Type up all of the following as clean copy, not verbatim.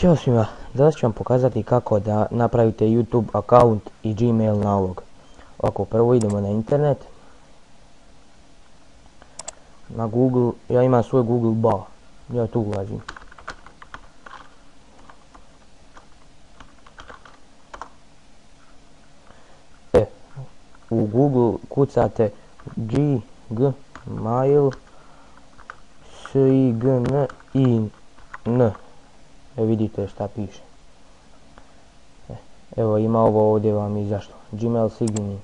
Ćao svima, danas ću vam pokazati kako da napravite YouTube account i Gmail nalog. Ovako, prvo idemo na internet. Na Google, ja imam svoj Google Bar, ja tu ulazim. U Google kucate Gmail sign-in. Vidite šta piše. Evo ima ovo ovdje vam izašlo. Gmail sign-in.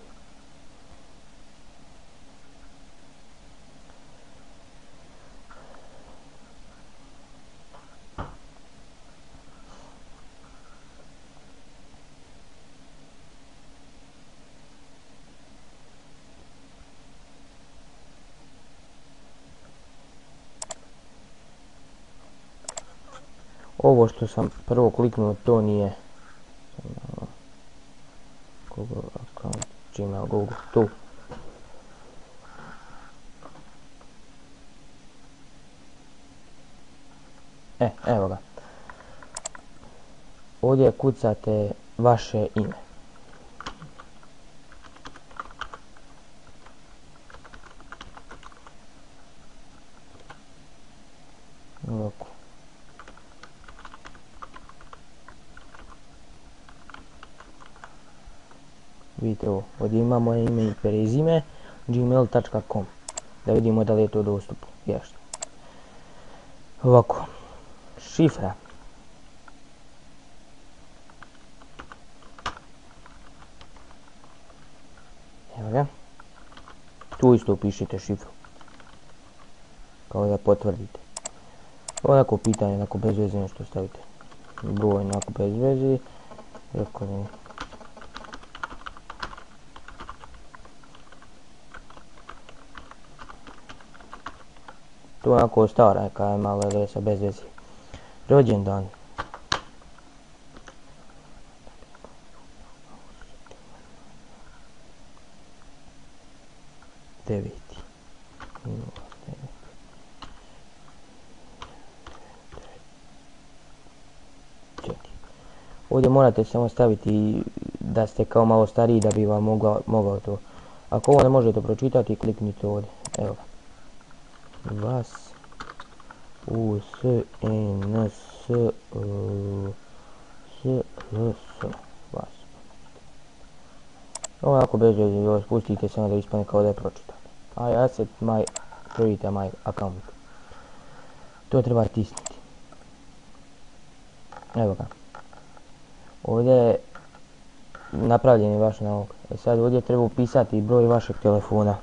Ovo što sam prvo kliknuo, to nije Google account, Gmail, Google, tu. Evo ga. Ovdje kucate vaše ime. Ovako. Vidite ovo, ovdje imamo moje ime i prezime, gmail.com. Da vidimo da li je to dostupno. Jeste. Ovako, šifra. Evo ga. Tu isto upišite šifru. Kao da potvrdite. Onako pitanje, onako bez veze nešto stavite. Broj, onako bez veze. Rekao ne. To je onako stara neka je mala adresa bez veze. Rođendan. Deveti. Ovdje morate samo staviti da ste kao malo stariji da bi vam mogao to. Ako ovo ne možete pročitati, kliknite ovdje. Evo ga. Vas u s n s vas. Ovako bez veze, spustite samo da ispane kao da je pročitate. I accept my create my account. To treba tisnuti. Evo ga. Ovdje je napravljen je vaš nalog. Sad ovdje treba upisati broj vašeg telefona.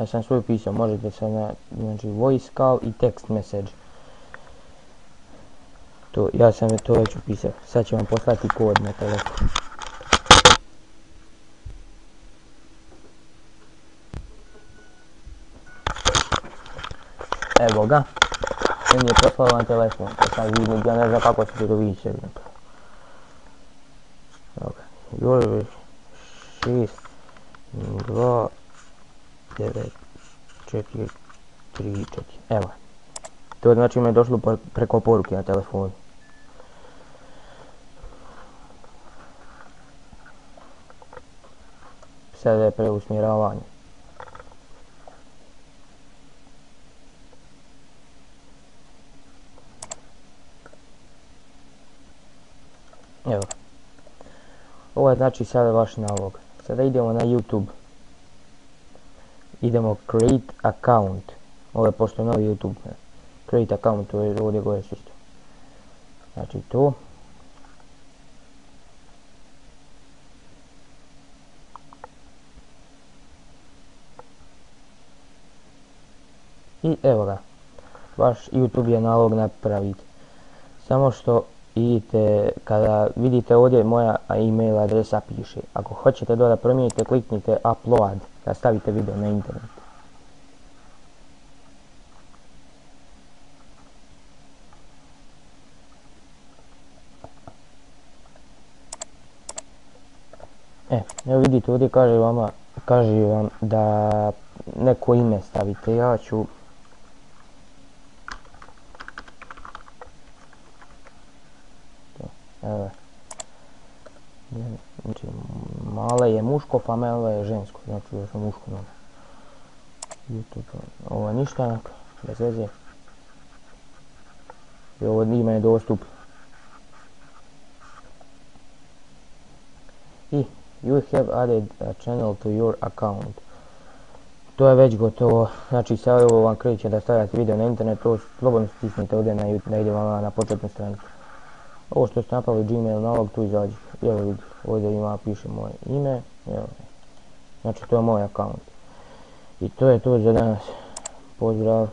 Ja sam svoj pisao, možete sad znači voice call i text message. To, ja sam to već upisao. Sad ću vam poslati kod na telefon. Evo ga. On je poslao na telefon. Sad vidim, ja ne znam kako ćete to vidjeti sebi. Evo ga. Još 6 2 9 4 3 4. Evo. To znači mi je došlo preko poruke na telefonu. Sada je preusmjeravanje. Evo. Ovo je znači sada vaš nalog. Sada idemo na YouTube. Idemo create account. Ovo je pošto novi YouTube. Create account, to je ovdje gore isto. Znači to. I evo ga. Vaš YouTube je nalog napraviti. Samo što idite, kada vidite ovdje moja email adresa piše. Ako hoćete da promijenite, kliknite upload da stavite video na internet. Evo vidite ovdje kaže vam da neko ime stavite. Ja ću Evo. Znači, Male je muško, Famela je žensko. Znači, da sam muško nama. YouTube, ovo je ništanak, bez veze. I ovo ime je dostup. I you have added a channel to your account. To je već gotovo, znači sad ovo vam kreće da stavljate video na internet, to slobodno stisnite ovdje da ide vam na početnu stranicu. Ovo što ste napravili Gmail nalog, tu izađe. Evo vidi, ovdje ima, piše moje ime, evo. Znači to je moj account. I to je to za danas. Pozdrav.